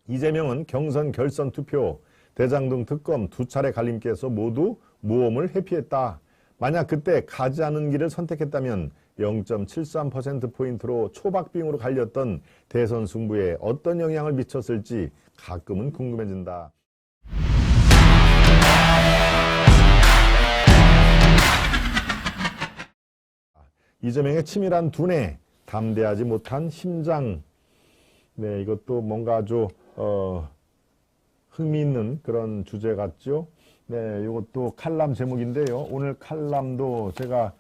이재명은 경선 결선 투표, 대장동 특검 두 차례 갈림길에서 모두 모험을 회피했다. 만약 그때 가지 않은 길을 선택했다면 0.73%포인트로 초박빙으로 갈렸던 대선 승부에 어떤 영향을 미쳤을지 가끔은 궁금해진다. 이재명의 치밀한 두뇌, 담대하지 못한 심장. 네, 이것도 뭔가 아주 흥미있는 그런 주제 같죠. 네, 이것도 칼럼 제목인데요. 오늘 칼럼도 제가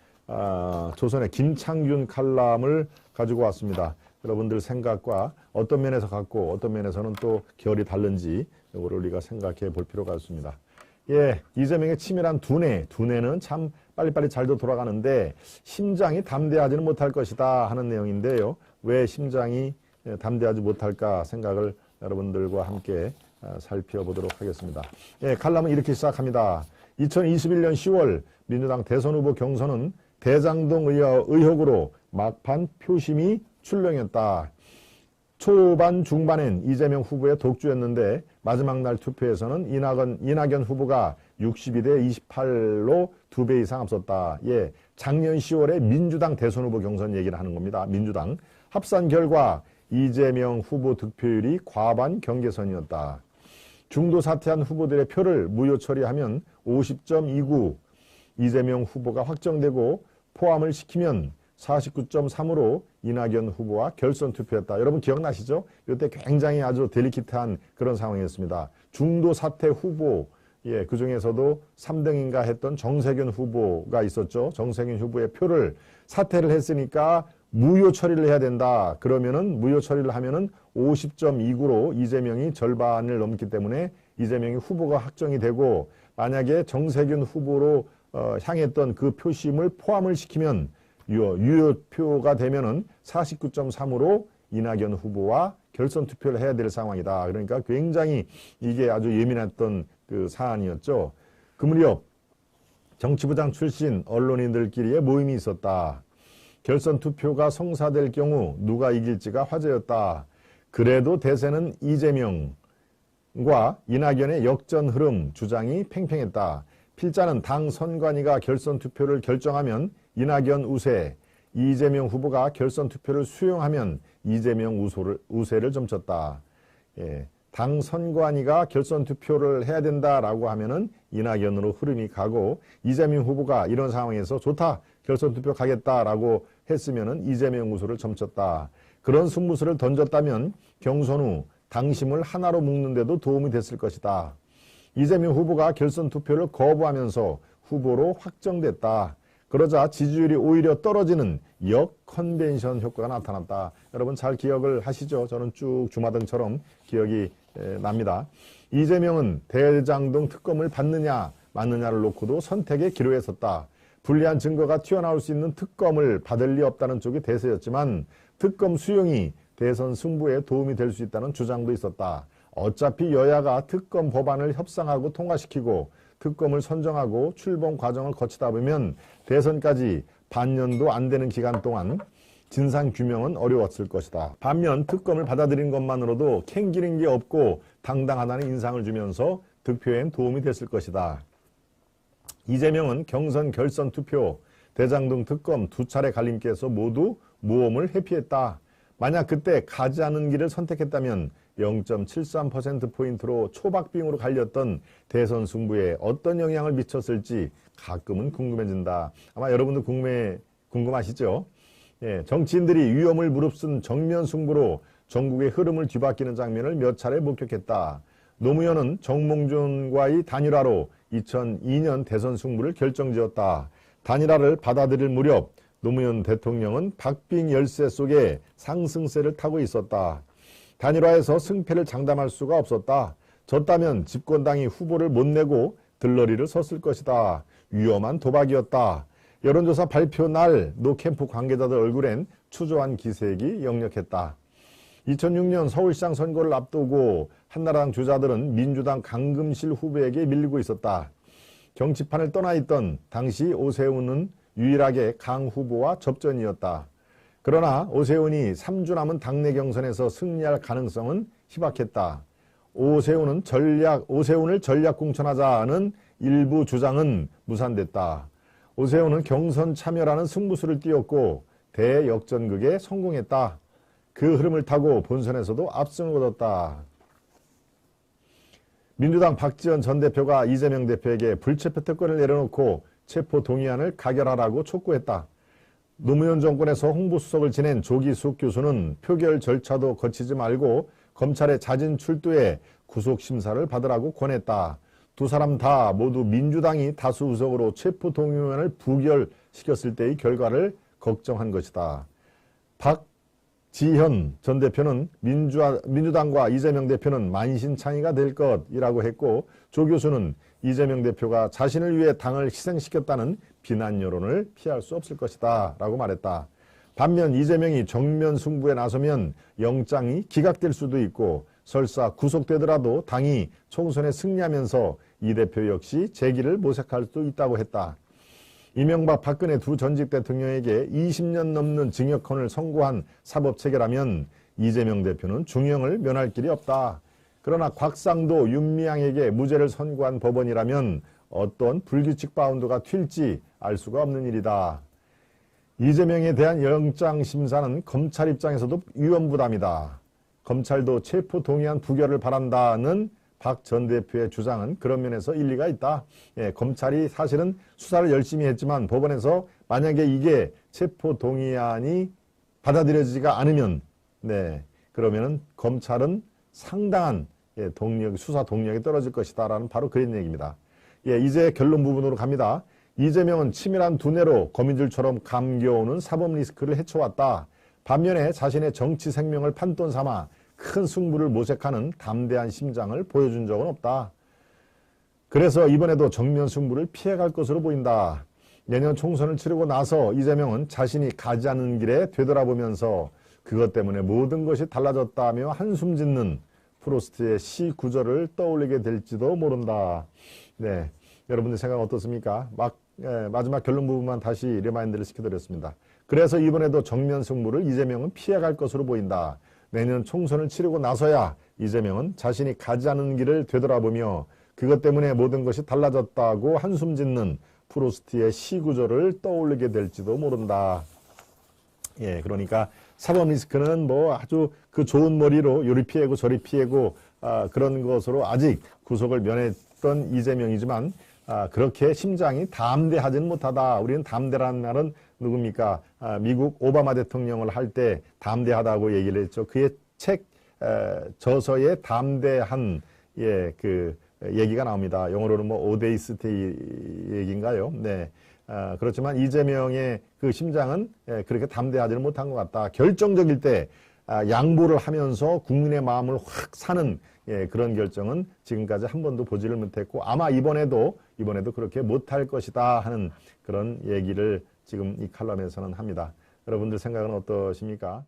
조선의 김창균 칼럼을 가지고 왔습니다. 여러분들 생각과 어떤 면에서 같고 어떤 면에서는 또 결이 다른지 이거를 우리가 생각해 볼 필요가 있습니다. 예, 이재명의 치밀한 두뇌, 두뇌는 참 빨리빨리 잘도 돌아가는데 심장이 담대하지는 못할 것이다 하는 내용인데요. 왜 심장이 담대하지 못할까 생각을 여러분들과 함께 살펴보도록 하겠습니다. 예, 칼럼은 이렇게 시작합니다. 2021년 10월 민주당 대선 후보 경선은 대장동 의혹으로 막판 표심이 출렁였다. 초반 중반엔 이재명 후보의 독주였는데 마지막 날 투표에서는 이낙연 후보가 62대 28로 2배 이상 앞섰다. 예, 작년 10월에 민주당 대선 후보 경선 얘기를 하는 겁니다. 민주당 합산 결과 이재명 후보 득표율이 과반 경계선이었다. 중도 사퇴한 후보들의 표를 무효 처리하면 50.29, 이재명 후보가 확정되고 포함을 시키면 49.3으로 이낙연 후보와 결선 투표했다. 여러분 기억나시죠? 이때 굉장히 아주 델리키트한 그런 상황이었습니다. 중도 사퇴 후보, 예, 그 중에서도 3등인가 했던 정세균 후보가 있었죠. 정세균 후보의 표를 사퇴를 했으니까 무효 처리를 해야 된다. 그러면은 무효 처리를 하면은 50.29로 이재명이 절반을 넘기 때문에 이재명이 후보가 확정이 되고 만약에 정세균 후보로 향했던 그 표심을 포함을 시키면 유효표가 되면은 49.3으로 이낙연 후보와 결선 투표를 해야 될 상황이다. 그러니까 굉장히 이게 아주 예민했던 그 사안이었죠. 그 무렵 정치부장 출신 언론인들끼리의 모임이 있었다. 결선 투표가 성사될 경우 누가 이길지가 화제였다. 그래도 대세는 이재명과 이낙연의 역전 흐름 주장이 팽팽했다. 필자는 당 선관위가 결선 투표를 결정하면 이낙연 우세, 이재명 후보가 결선 투표를 수용하면 이재명 우세를 점쳤다. 예, 당 선관위가 결선 투표를 해야 된다라고 하면은 이낙연으로 흐름이 가고 이재명 후보가 이런 상황에서 좋다, 결선 투표 가겠다라고 했으면은 이재명 우세를 점쳤다. 그런 승부수를 던졌다면 경선 후 당심을 하나로 묶는 데도 도움이 됐을 것이다. 이재명 후보가 결선 투표를 거부하면서 후보로 확정됐다. 그러자 지지율이 오히려 떨어지는 역컨벤션 효과가 나타났다. 여러분 잘 기억을 하시죠? 저는 쭉 주마등처럼 기억이 납니다. 이재명은 대장동 특검을 받느냐 마느냐를 놓고도 선택에 기로했었다. 불리한 증거가 튀어나올 수 있는 특검을 받을 리 없다는 쪽이 대세였지만 특검 수용이 대선 승부에 도움이 될 수 있다는 주장도 있었다. 어차피 여야가 특검 법안을 협상하고 통과시키고 특검을 선정하고 출범 과정을 거치다 보면 대선까지 반년도 안 되는 기간 동안 진상규명은 어려웠을 것이다. 반면 특검을 받아들인 것만으로도 캥기는 게 없고 당당하다는 인상을 주면서 득표엔 도움이 됐을 것이다. 이재명은 경선 결선 투표, 대장동 특검 두 차례 갈림길에서 모두 모험을 회피했다. 만약 그때 가지 않은 길을 선택했다면 0.73%포인트로 초박빙으로 갈렸던 대선 승부에 어떤 영향을 미쳤을지 가끔은 궁금해진다. 아마 여러분도 궁금하시죠? 예, 정치인들이 위험을 무릅쓴 정면 승부로 전국의 흐름을 뒤바뀌는 장면을 몇 차례 목격했다. 노무현은 정몽준과의 단일화로 2002년 대선 승부를 결정지었다. 단일화를 받아들일 무렵 노무현 대통령은 박빙 열세 속에 상승세를 타고 있었다. 단일화에서 승패를 장담할 수가 없었다. 졌다면 집권당이 후보를 못 내고 들러리를 섰을 것이다. 위험한 도박이었다. 여론조사 발표 날 노 캠프 관계자들 얼굴엔 추조한 기색이 역력했다. 2006년 서울시장 선거를 앞두고 한나라당 주자들은 민주당 강금실 후보에게 밀리고 있었다. 정치판을 떠나 있던 당시 오세훈은 유일하게 강 후보와 접전이었다. 그러나 오세훈이 3주 남은 당내 경선에서 승리할 가능성은 희박했다. 오세훈을 전략 공천하자는 일부 주장은 무산됐다. 오세훈은 경선 참여라는 승부수를 띄웠고 대역전극에 성공했다. 그 흐름을 타고 본선에서도 압승을 거뒀다. 민주당 박지원 전 대표가 이재명 대표에게 불체포 특권을 내려놓고 체포 동의안을 가결하라고 촉구했다. 노무현 정권에서 홍보수석을 지낸 조기숙 교수는 표결 절차도 거치지 말고 검찰의 자진 출두에 구속심사를 받으라고 권했다. 두 사람 다 모두 민주당이 다수 의석으로 체포 동의안을 부결시켰을 때의 결과를 걱정한 것이다. 박지현 전 대표는 민주당과 이재명 대표는 만신창이가 될 것이라고 했고, 조 교수는 이재명 대표가 자신을 위해 당을 희생시켰다는 비난 여론을 피할 수 없을 것이다 라고 말했다. 반면 이재명이 정면 승부에 나서면 영장이 기각될 수도 있고 설사 구속되더라도 당이 총선에 승리하면서 이 대표 역시 재기를 모색할 수도 있다고 했다. 이명박 박근혜 두 전직 대통령에게 20년 넘는 징역형을 선고한 사법체계라면 이재명 대표는 중형을 면할 길이 없다. 그러나 곽상도, 윤미향에게 무죄를 선고한 법원이라면 어떤 불규칙 바운드가 튈지 알 수가 없는 일이다. 이재명에 대한 영장심사는 검찰 입장에서도 위험부담이다. 검찰도 체포 동의안 부결을 바란다는 박 전 대표의 주장은 그런 면에서 일리가 있다. 검찰이 사실은 수사를 열심히 했지만 법원에서 만약에 이게 체포 동의안이 받아들여지지가 않으면 그러면은 검찰은 상당한 수사 동력이 떨어질 것이다 라는 바로 그런 얘기입니다. 이제 결론 부분으로 갑니다. 이재명은 치밀한 두뇌로 거미줄처럼 감겨오는 사법 리스크를 헤쳐왔다. 반면에 자신의 정치 생명을 판돈 삼아 큰 승부를 모색하는 담대한 심장을 보여준 적은 없다. 그래서 이번에도 정면 승부를 피해갈 것으로 보인다. 내년 총선을 치르고 나서 이재명은 자신이 가지 않은 길에 되돌아보면서 그것 때문에 모든 것이 달라졌다며 한숨 짓는 프로스트의 시 구절을 떠올리게 될지도 모른다. 여러분들 생각 어떻습니까? 마지막 결론 부분만 다시 리마인드를 시켜드렸습니다. 그래서 이번에도 정면 승부를 이재명은 피해갈 것으로 보인다. 내년 총선을 치르고 나서야 이재명은 자신이 가지 않은 길을 되돌아보며 그것 때문에 모든 것이 달라졌다고 한숨 짓는 프로스트의 시 구절을 떠올리게 될지도 모른다. 그러니까 사법 리스크는 뭐 아주 그 좋은 머리로 요리 피해고 저리 피해고 그런 것으로 아직 구속을 면했던 이재명이지만 그렇게 심장이 담대하지는 못하다. 우리는 담대라는 말은 누굽니까? 미국 오바마 대통령을 할 때 담대하다고 얘기를 했죠. 그의 책 저서에 담대한 그 얘기가 나옵니다. 영어로는 뭐 오데이스티 얘기인가요? 그렇지만 이재명의 그 심장은 그렇게 담대하지는 못한 것 같다. 결정적일 때 양보를 하면서 국민의 마음을 확 사는 그런 결정은 지금까지 한 번도 보지를 못했고 아마 이번에도 그렇게 못할 것이다 하는 그런 얘기를 지금 이 칼럼에서는 합니다. 여러분들 생각은 어떠십니까?